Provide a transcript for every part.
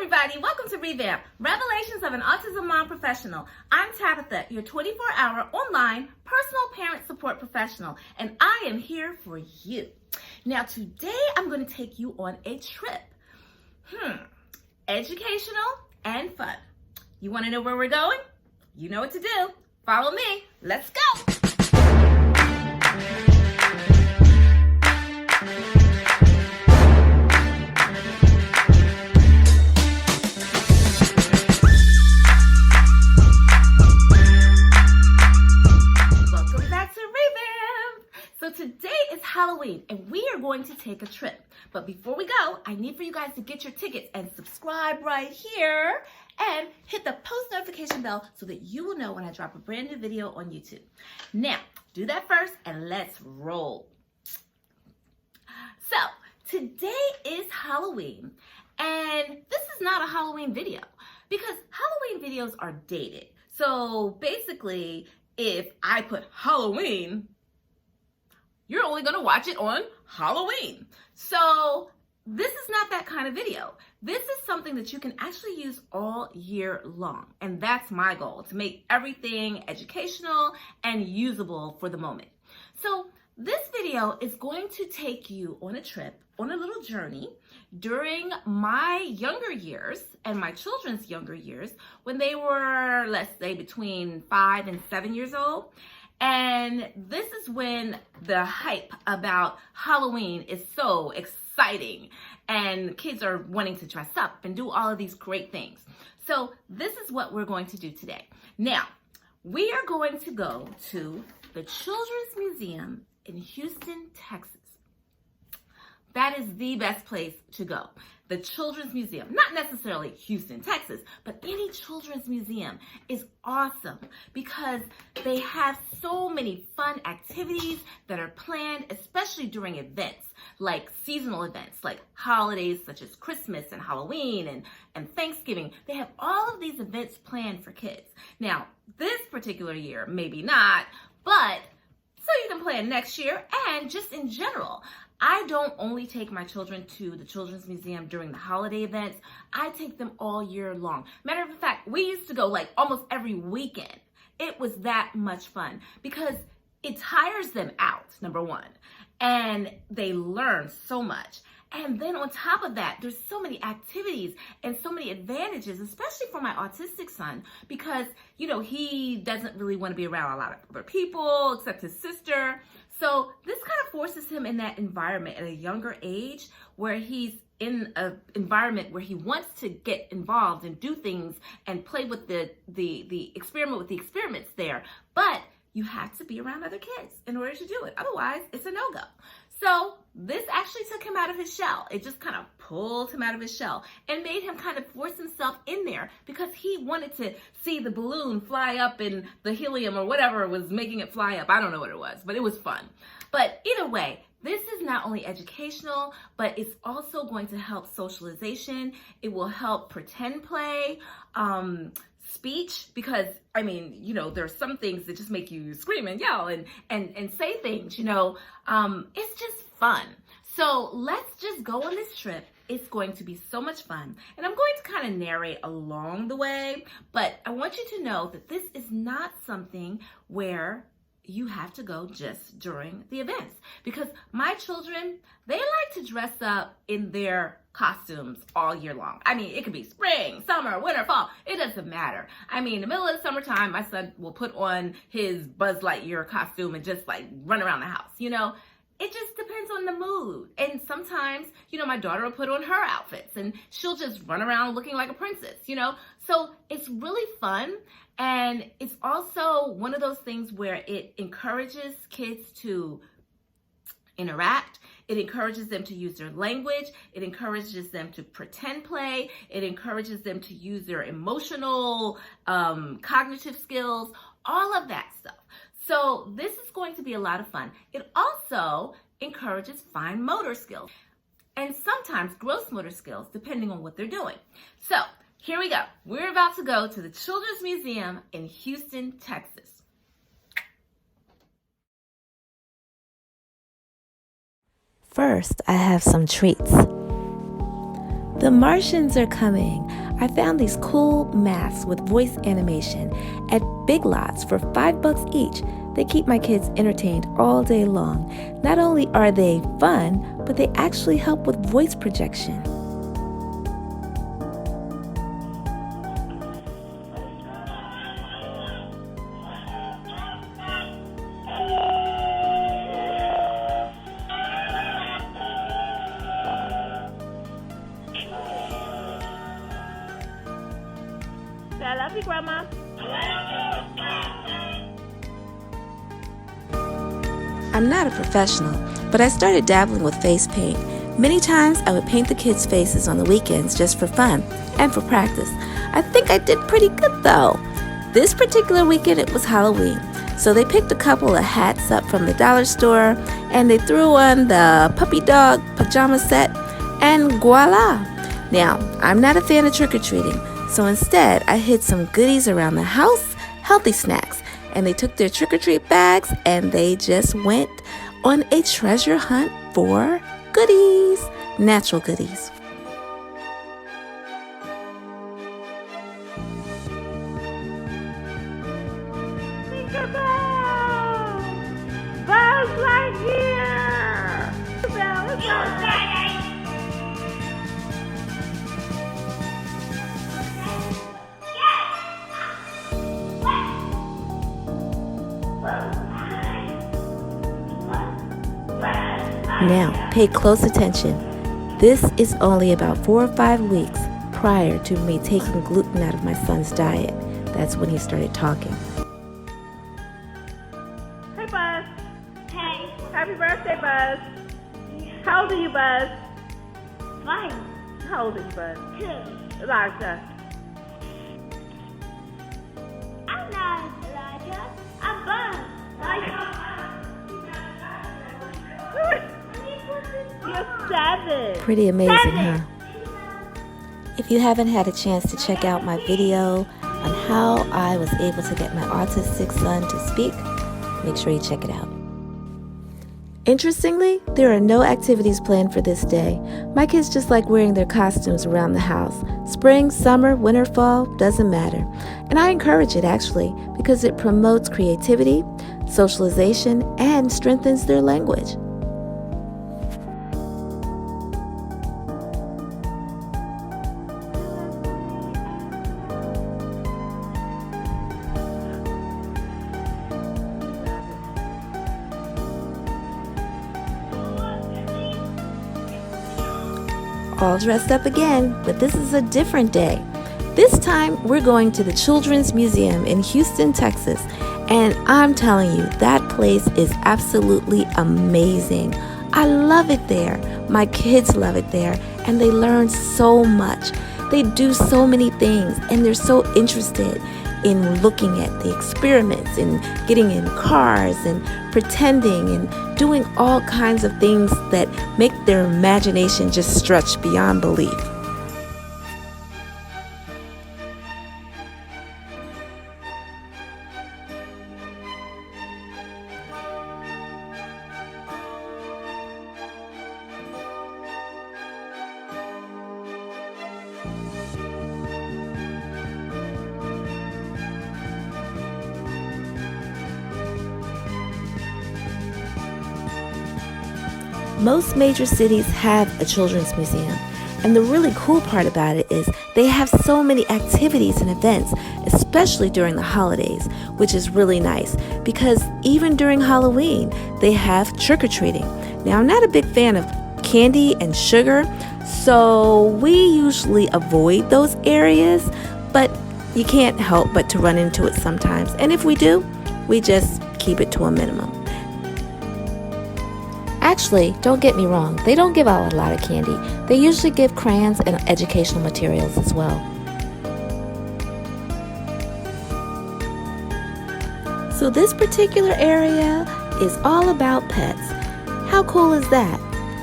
everybody, welcome to Revamp, Revelations of an Autism Mom Professional. I'm Tabitha, your 24-hour online personal parent support professional, and I am here for you. Now today I'm going to take you on a trip. Educational and fun. You want to know where we're going? You know what to do. Follow me. Let's go. So today is Halloween and we are going to take a trip. But before we go, I need for you guys to get your tickets and subscribe right here and hit the post notification bell so that you will know when I drop a brand new video on YouTube. Now, do that first and let's roll. So today is Halloween and this is not a Halloween video because Halloween videos are dated. So basically, if I put Halloween, you're only going to watch it on Halloween. So this is not that kind of video. This is something that you can actually use all year long. And that's my goal, to make everything educational and usable for the moment. So this video is going to take you on a trip, on a little journey during my younger years and my children's younger years when they were, let's say, between 5 and 7 years old. And this is when the hype about Halloween is so exciting and kids are wanting to dress up and do all of these great things. So this is what we're going to do today. Now, we are going to go to the Children's Museum in Houston, Texas. That is the best place to go. The Children's Museum, not necessarily Houston, Texas, but any children's museum is awesome because they have so many fun activities that are planned, especially during events, like seasonal events, like holidays such as Christmas and Halloween and Thanksgiving. They have all of these events planned for kids. Now, this particular year, maybe not, but so you can plan next year and just in general. I don't only take my children to the Children's Museum during the holiday events. I take them all year long. Matter of fact, we used to go like almost every weekend. It was that much fun because it tires them out, number one, and they learn so much. And then on top of that, there's so many activities and so many advantages, especially for my autistic son, because, you know, he doesn't really want to be around a lot of other people except his sister. So this kind of forces him in that environment at a younger age where he's in an environment where he wants to get involved and do things and play with the experiment with the experiments there. But you have to be around other kids in order to do it. Otherwise, it's a no-go. So this actually took him out of his shell. It just kind of pulled him out of his shell and made him kind of force himself in there because he wanted to see the balloon fly up and the helium or whatever was making it fly up. I don't know what it was, but it was fun. But either way, this is not only educational, but it's also going to help socialization. It will help pretend play, speech, because I mean, you know, there's some things that just make you scream and yell and say things, you know. It's just fun. So let's just go on this trip. It's going to be so much fun. And I'm going to kind of narrate along the way, but I want you to know that this is not something where you have to go just during the events, because my children, they like to dress up in their costumes all year long. I mean, it could be spring, summer, winter, fall. It doesn't matter. I mean, in the middle of the summertime, my son will put on his Buzz Lightyear costume and just like run around the house, you know? It just depends on the mood. And sometimes, you know, my daughter will put on her outfits and she'll just run around looking like a princess, you know? So it's really fun. And it's also one of those things where it encourages kids to interact. It encourages them to use their language. It encourages them to pretend play. It encourages them to use their emotional, cognitive skills, all of that stuff. So this is going to be a lot of fun. It also encourages fine motor skills and sometimes gross motor skills, depending on what they're doing. So here we go. We're about to go to the Children's Museum in Houston, Texas. First, I have some treats. The Martians are coming. I found these cool masks with voice animation at Big Lots for $5 each. They keep my kids entertained all day long. Not only are they fun, but they actually help with voice projection. I love you, Grandma. I'm not a professional, but I started dabbling with face paint. Many times I would paint the kids' faces on the weekends just for fun and for practice. I think I did pretty good though. This particular weekend it was Halloween, so they picked a couple of hats up from the dollar store and they threw on the puppy dog pajama set and voila! Now, I'm not a fan of trick-or-treating, so instead I hid some goodies around the house, healthy snacks, and they took their trick-or-treat bags and they just went on a treasure hunt for goodies, natural goodies. Tinkerbell! Buzz Lightyear! Tinkerbell, it's Now, pay close attention. This is only about 4 or 5 weeks prior to me taking gluten out of my son's diet. That's when he started talking. Hey, Buzz. Hey. Happy birthday, Buzz. How old are you, Buzz? 5. How old are you, Buzz? 2. Elijah. I'm not Elijah. I'm Buzz. You're 7. Pretty amazing, huh? If you haven't had a chance to check out my video on how I was able to get my autistic son to speak, make sure you check it out. Interestingly, there are no activities planned for this day. My kids just like wearing their costumes around the house. Spring, summer, winter, fall, doesn't matter. And I encourage it actually because it promotes creativity, socialization, and strengthens their language. All dressed up again, but this is a different day. This time, we're going to the Children's Museum in Houston, Texas, and I'm telling you, that place is absolutely amazing. I love it there. My kids love it there, and they learn so much. They do so many things, and they're so interested in looking at the experiments and getting in cars and pretending and doing all kinds of things that make their imagination just stretch beyond belief. Most major cities have a children's museum, and the really cool part about it is they have so many activities and events, especially during the holidays, which is really nice because even during Halloween, they have trick-or-treating. Now, I'm not a big fan of candy and sugar, so we usually avoid those areas, but you can't help but to run into it sometimes, and if we do, we just keep it to a minimum. Actually, don't get me wrong, they don't give out a lot of candy. They usually give crayons and educational materials as well. So this particular area is all about pets. How cool is that?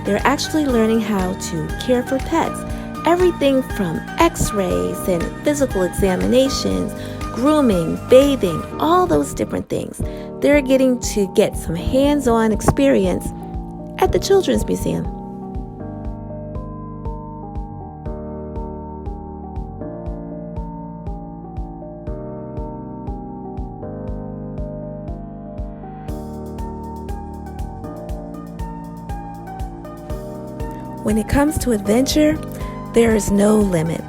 They're actually learning how to care for pets. Everything from x-rays and physical examinations, grooming, bathing, all those different things. They're getting to get some hands-on experience at the Children's Museum. When it comes to adventure, there is no limit.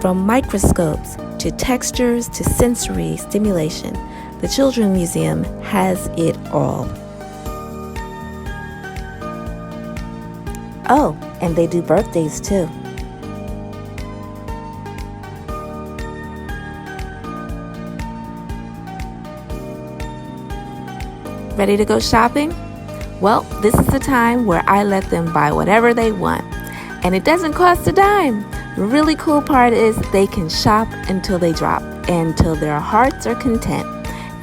From microscopes to textures to sensory stimulation, the Children's Museum has it all. Oh, and they do birthdays too. Ready to go shopping? Well, this is the time where I let them buy whatever they want. And it doesn't cost a dime. The really cool part is they can shop until they drop, until their hearts are content.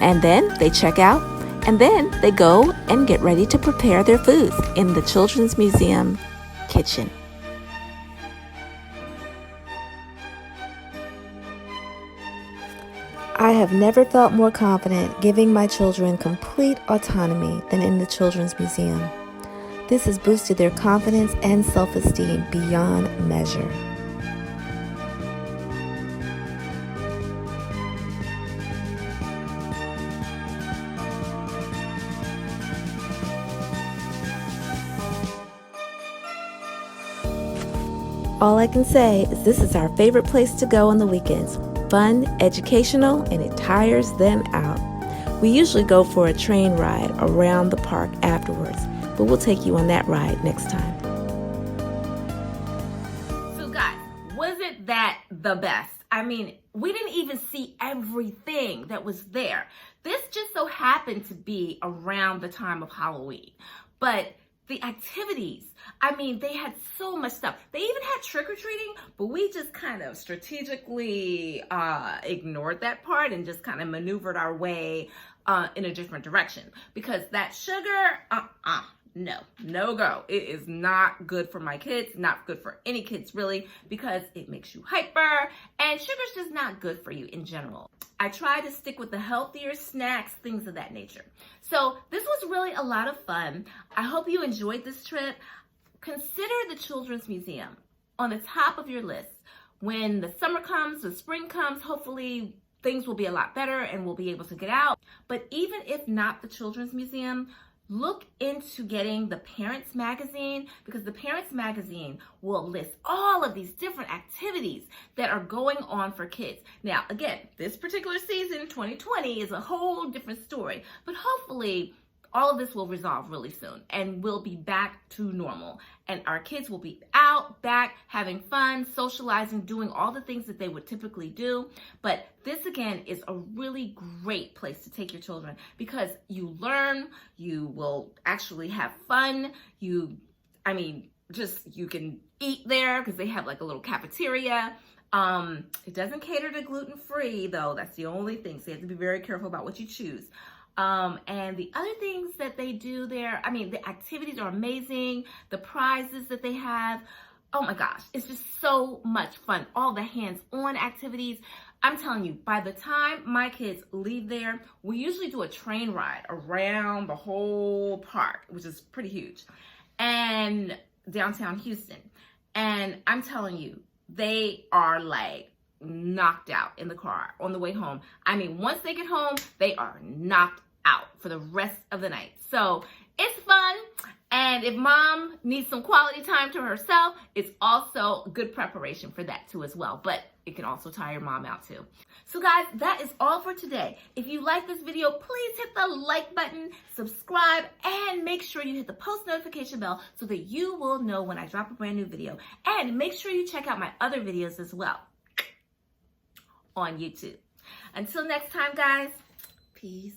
And then they check out, and then they go and get ready to prepare their foods in the Children's Museum kitchen. I have never felt more confident giving my children complete autonomy than in the Children's Museum. This has boosted their confidence and self-esteem beyond measure. All I can say is this is our favorite place to go on the weekends. Fun, educational, and it tires them out. We usually go for a train ride around the park afterwards, but we'll take you on that ride next time. So guys, wasn't that the best? I mean, we didn't even see everything that was there. This just so happened to be around the time of Halloween. But the activities, I mean, they had so much stuff. They even had trick-or-treating, but we just kind of strategically ignored that part and just kind of maneuvered our way in a different direction. Because that sugar, no go. It is not good for my kids, not good for any kids really, because it makes you hyper, and sugar's just not good for you in general. I try to stick with the healthier snacks, things of that nature. So this was really a lot of fun. I hope you enjoyed this trip. Consider the Children's Museum on the top of your list. When the summer comes, the spring comes, hopefully things will be a lot better and we'll be able to get out. But even if not the Children's Museum, look into getting the Parents Magazine, because the Parents Magazine will list all of these different activities that are going on for kids. Now, again, this particular season, 2020, is a whole different story, but hopefully all of this will resolve really soon and we'll be back to normal. And our kids will be out, back, having fun, socializing, doing all the things that they would typically do. But this, again, is a really great place to take your children because you learn, you will actually have fun. You can eat there because they have like a little cafeteria. It doesn't cater to gluten-free though. That's the only thing. So you have to be very careful about what you choose. And the other things that they do there, I mean, the activities are amazing. The prizes that they have, oh my gosh, it's just so much fun. All the hands-on activities. I'm telling you, by the time my kids leave there, we usually do a train ride around the whole park, which is pretty huge, and downtown Houston. And I'm telling you, they are like knocked out in the car on the way home. I mean, once they get home, they are knocked out for the rest of the night. So it's fun. And if mom needs some quality time to herself, it's also good preparation for that too as well. But it can also tire mom out too. So guys, that is all for today. If you like this video, please hit the like button, subscribe, and make sure you hit the post notification bell so that you will know when I drop a brand new video. And make sure you check out my other videos as well on YouTube. Until next time, guys, peace.